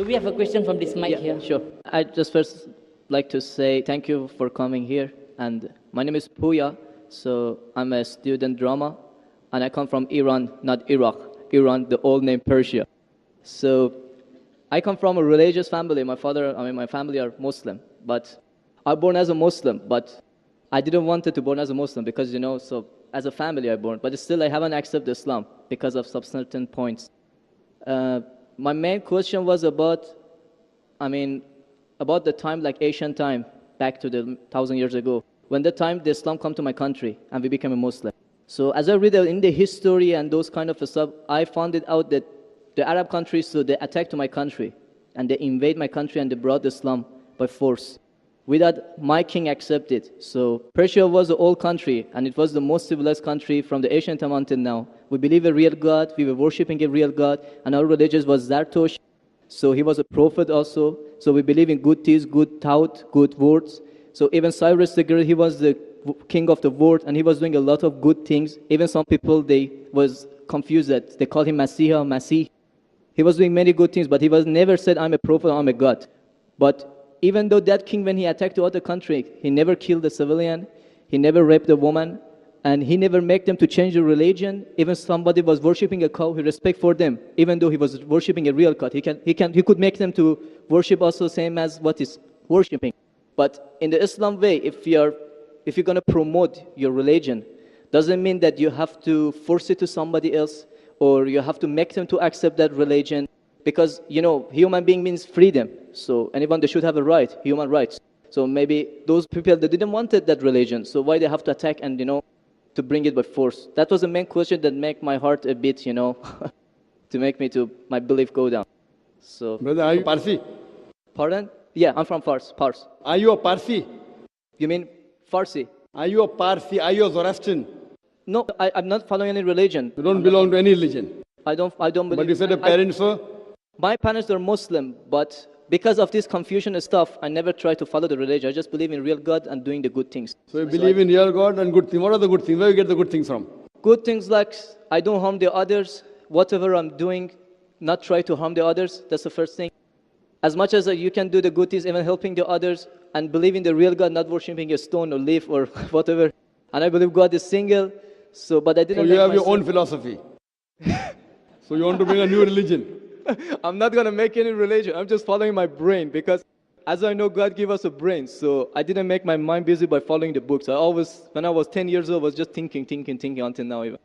Do we have a question from this mic here? Sure. I just first like to say thank you for coming here. And my name is Puya. So I'm a student drama. And I come from Iran, not Iraq. Iran, the old name Persia. So I come from a religious family. My family are Muslim. But I was born as a Muslim. But I didn't want to born as a Muslim because, so as a family I born. But still I haven't accepted Islam because of some certain points. My main question was about the time, like ancient time, back to the 1,000 years ago, when the time the Islam come to my country and we became a Muslim. So as I read in the history and those kind of stuff, I found it out that the Arab countries, so they attacked my country and they invade my country and they brought Islam by force without my king accepted. So Persia was an old country and it was the most civilized country from the ancient time until now. We believe a real God, we were worshipping a real God, and our religion was Zartosh. So he was a prophet also. So we believe in good deeds, good thought, good words. So even Cyrus the Great, he was the king of the world, and he was doing a lot of good things. Even some people, they was confused that they called him Masih. He was doing many good things, but he was never said, I'm a prophet, I'm a God. But even though that king, when he attacked the other country, he never killed a civilian, he never raped a woman, and he never made them to change the religion. Even somebody was worshipping a cow, he respect for them, even though he was worshipping a real God. He could make them to worship also same as what is worshipping. But in the Islam way, if you're going to promote your religion, doesn't mean that you have to force it to somebody else or you have to make them to accept that religion. Because, human being means freedom. So anyone, they should have a right, human rights. So maybe those people, they didn't want that religion. So why they have to attack and, to bring it by force? That was the main question that make my heart a bit, to make me to my belief go down. So. Brother, are you Parsi? Pardon? Yeah, I'm from Fars. Are you a Parsi? You mean Farsi? Are you a Parsi? Are you a Zoroastrian? No, I'm not following any religion. You don't belong to any religion? I don't believe. But you said your parents were? My parents are Muslim, but because of this confusion and stuff, I never try to follow the religion. I just believe in real God and doing the good things. So you believe in real God and good things. What are the good things? Where do you get the good things from? Good things like I don't harm the others. Whatever I'm doing, not try to harm the others. That's the first thing. As much as you can do the good things, even helping the others, and believe in the real God, not worshipping a stone or leaf or whatever. And I believe God is single. So, but I didn't. So you have your own philosophy. So you want to bring a new religion. I'm not going to make any religion. I'm just following my brain because as I know, God gave us a brain. So I didn't make my mind busy by following the books. I always, when I was 10 years old, was just thinking until now even.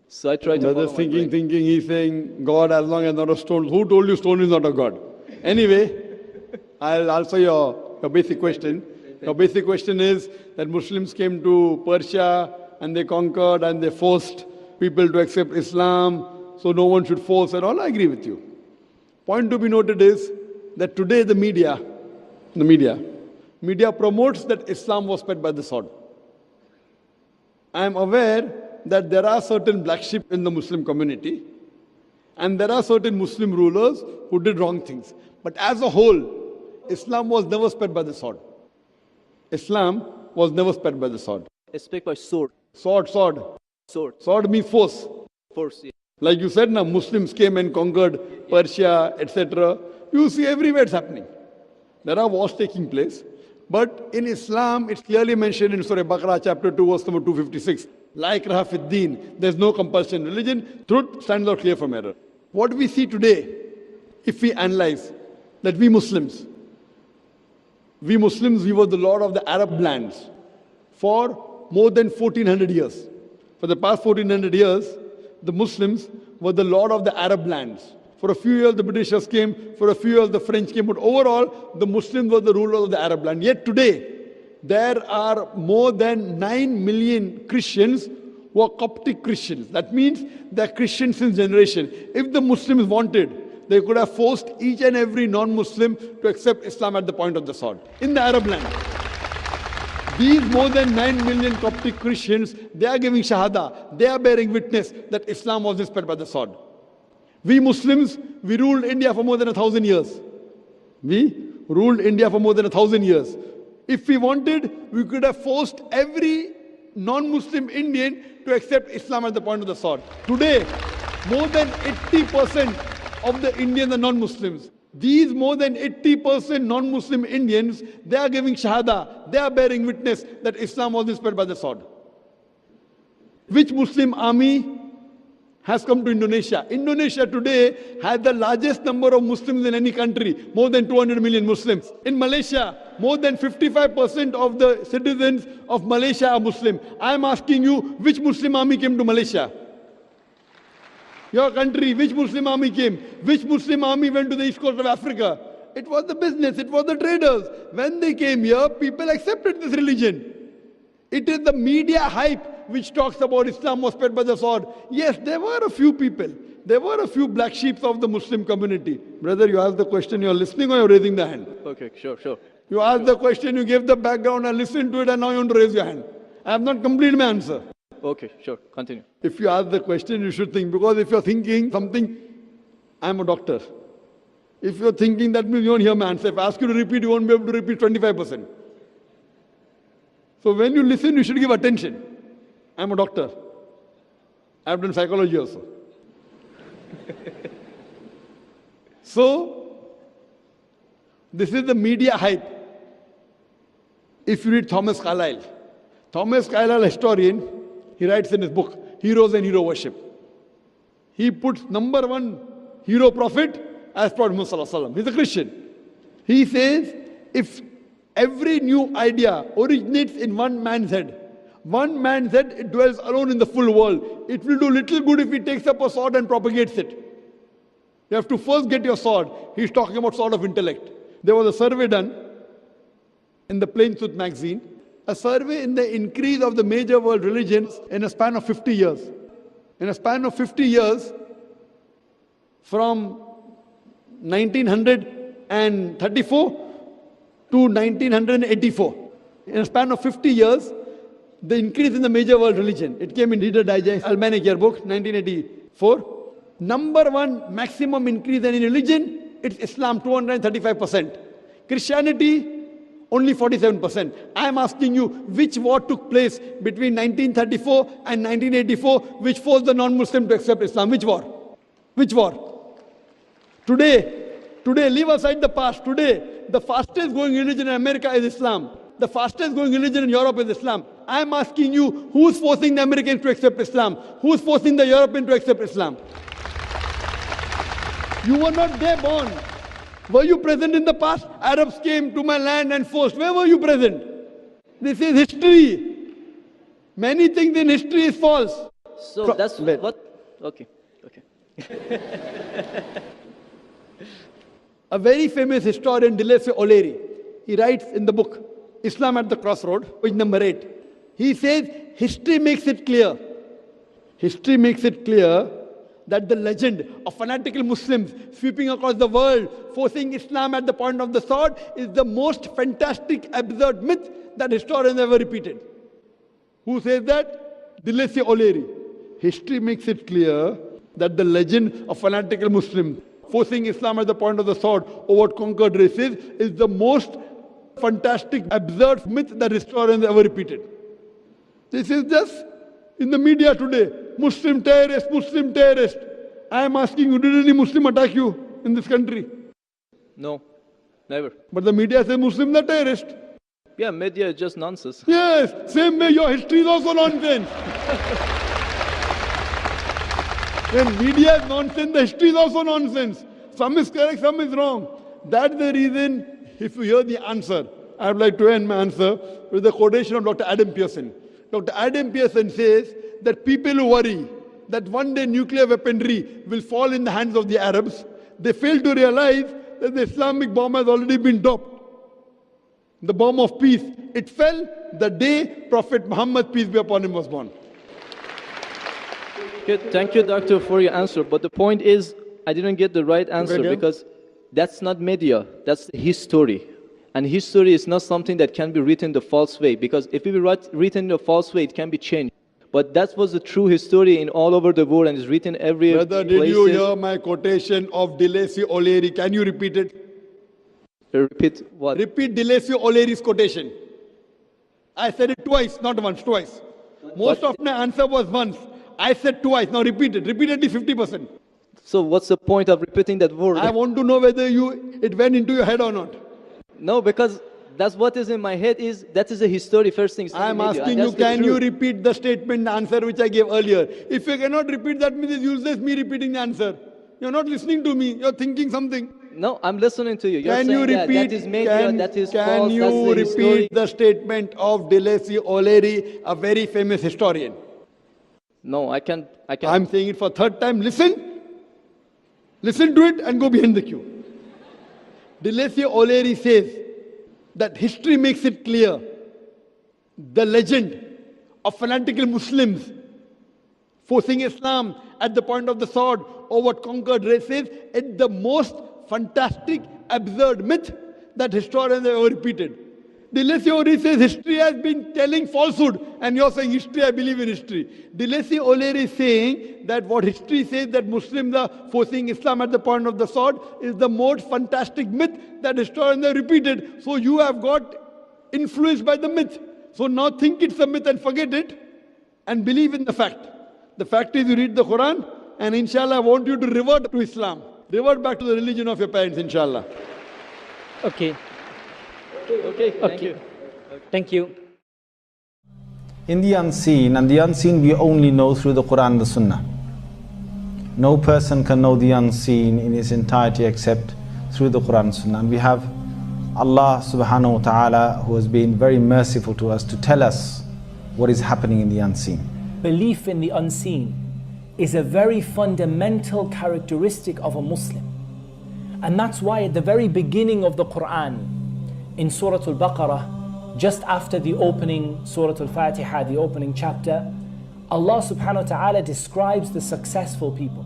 So I tried to follow thinking, he's saying, God as long as not a stone. Who told you stone is not a God? Anyway, I'll answer your basic question. Your basic question is that Muslims came to Persia and they conquered and they forced people to accept Islam. So no one should force at all. I agree with you. Point to be noted is that today the media promotes that Islam was spread by the sword. I am aware that there are certain black sheep in the Muslim community and there are certain Muslim rulers who did wrong things. But as a whole, Islam was never spread by the sword. Islam was never spread by the sword. It's spread by sword. Sword. Sword means force. Force, yeah. Like you said, now Muslims came and conquered Persia, etc. You see everywhere it's happening. There are wars taking place. But in Islam, it's clearly mentioned in Surah Baqarah, chapter 2, verse number 256. La ikraha fid deen. There's no compulsion in religion. Truth stands out clear from error. What we see today, if we analyze, that we Muslims, we were the lord of the Arab lands for more than 1400 years. For the past 1400 years, the Muslims were the lord of the Arab lands. For a few years, the Britishers came. For a few years, the French came. But overall, the Muslims were the rulers of the Arab land. Yet today, there are more than 9 million Christians who are Coptic Christians. That means they're Christians since generation. If the Muslims wanted, they could have forced each and every non-Muslim to accept Islam at the point of the sword in the Arab land. These more than 9 million Coptic Christians, they are giving shahada. They are bearing witness that Islam was spread by the sword. We Muslims, we ruled India for more than 1,000 years. We ruled India for more than 1,000 years. If we wanted, we could have forced every non-Muslim Indian to accept Islam at the point of the sword. Today, more than 80% of the Indians are non-Muslims. These more than 80% non-Muslim Indians, they are giving shahada, they are bearing witness that Islam was spread by the sword. Which Muslim army has come to Indonesia? Indonesia today has the largest number of Muslims in any country, more than 200 million Muslims. In Malaysia, more than 55% of the citizens of Malaysia are Muslim. I am asking you, which Muslim army came to Malaysia? Your country, which Muslim army came? Which Muslim army went to the east coast of Africa? It was the business, it was the traders. When they came here, people accepted this religion. It is the media hype which talks about Islam was spread by the sword. Yes, there were a few people. There were a few black sheep of the Muslim community. Brother, you asked the question, you're listening or you're raising the hand? Okay, sure. You asked the question, you gave the background, I listened to it, and now you want to raise your hand. I have not completed my answer. Okay, sure. Continue. If you ask the question, you should think. Because if you're thinking something, I'm a doctor. If you're thinking, that means you won't hear my answer. If I ask you to repeat, you won't be able to repeat 25%. So when you listen, you should give attention. I'm a doctor. I've done psychology also. So, this is the media hype. If you read Thomas Carlyle, historian, he writes in his book, Heroes and Hero Worship. He puts number one hero prophet as Prophet Muhammad Sallallahu Alaihi Wasallam. He's a Christian. He says, if every new idea originates in one man's head, it dwells alone in the full world. It will do little good if he takes up a sword and propagates it. You have to first get your sword. He's talking about sword of intellect. There was a survey done in the Plain Truth magazine, a survey in the increase of the major world religions in a span of 50 years. In a span of 50 years, from 1934 to 1984. In a span of 50 years, the increase in the major world religion. It came in Reader Digest, Almanac Yearbook, 1984. Number one maximum increase in religion, it's Islam, 235%. Christianity, only 47%. I am asking you, which war took place between 1934 and 1984, which forced the non-Muslim to accept Islam? Which war? Which war? Today, leave aside the past. Today, the fastest growing religion in America is Islam. The fastest growing religion in Europe is Islam. I am asking you, who's forcing the Americans to accept Islam? Who's forcing the Europeans to accept Islam? You were not there born. Were you present in the past? Arabs came to my land and forced. Where were you present? This is history. Many things in history is false. So that's what? Okay. A very famous historian, Dilese O'Leary, he writes in the book, Islam at the Crossroad, page number 8. He says, history makes it clear. History makes it clear that the legend of fanatical Muslims sweeping across the world, forcing Islam at the point of the sword, is the most fantastic, absurd myth that historians ever repeated. Who says that? Dilese O'Leary. History makes it clear that the legend of fanatical Muslims forcing Islam at the point of the sword over conquered races is the most fantastic, absurd myth that historians ever repeated. This is just in the media today. Muslim terrorist, Muslim terrorist. I am asking you, did any Muslim attack you in this country? No, never. But the media says Muslims are terrorists. Yeah, media is just nonsense. Yes, same way your history is also nonsense. When media is nonsense, the history is also nonsense. Some is correct, some is wrong. That's the reason, if you hear the answer, I would like to end my answer with the quotation of Dr. Adam Pearson. Dr. Adam Pearson says that people who worry that one day nuclear weaponry will fall in the hands of the Arabs, they fail to realize that the Islamic bomb has already been dropped. The bomb of peace. It fell the day Prophet Muhammad, peace be upon him, was born. Good. Thank you, doctor, for your answer. But the point is, I didn't get the right answer because that's not media. That's history. And history is not something that can be written the false way. Because if it be written the false way, it can be changed. But that was the true history in all over the world and is written everywhere. Brother, did you hear my quotation of Dilese O'Leary? Can you repeat it? Repeat what? Repeat Dilese O'Leary's quotation. I said it twice, not once, twice. Most of my answer was once. I said twice. Now repeat it. Repeat at least 50%. So what's the point of repeating that word? I want to know whether it went into your head or not. No, because that's what is in my head that is a history first thing. I am asking you, can you repeat the statement, the answer which I gave earlier? If you cannot repeat, that means it's useless me repeating the answer. You're not listening to me. You're thinking something. No, I'm listening to you. You're Can saying you repeat? that is made, that is can false, you that's the repeat history. the statement of Deleuze O'Leary, a very famous historian? No, I can't. I'm saying it for third time. Listen to it and go behind the queue. Deleuze O'Leary says that history makes it clear the legend of fanatical Muslims forcing Islam at the point of the sword over conquered races is the most fantastic, absurd myth that historians have ever repeated. Deleuze O'Leary says history has been telling falsehood, and you're saying history, I believe in history. Deleuze O'Leary is saying that what history says that Muslims are forcing Islam at the point of the sword is the most fantastic myth that historians have repeated. So you have got influenced by the myth. So now think it's a myth and forget it and believe in the fact. The fact is you read the Quran, and inshallah I want you to revert to Islam. Revert back to the religion of your parents, inshallah. Okay. Okay, thank you. Thank you. In the unseen, and the unseen we only know through the Quran and the Sunnah. No person can know the unseen in its entirety except through the Quran and Sunnah. And we have Allah subhanahu wa ta'ala who has been very merciful to us to tell us what is happening in the unseen. Belief in the unseen is a very fundamental characteristic of a Muslim. And that's why at the very beginning of the Quran, in Surah Al-Baqarah, just after the opening Surah Al-Fatiha, the opening chapter, Allah subhanahu wa ta'ala describes the successful people.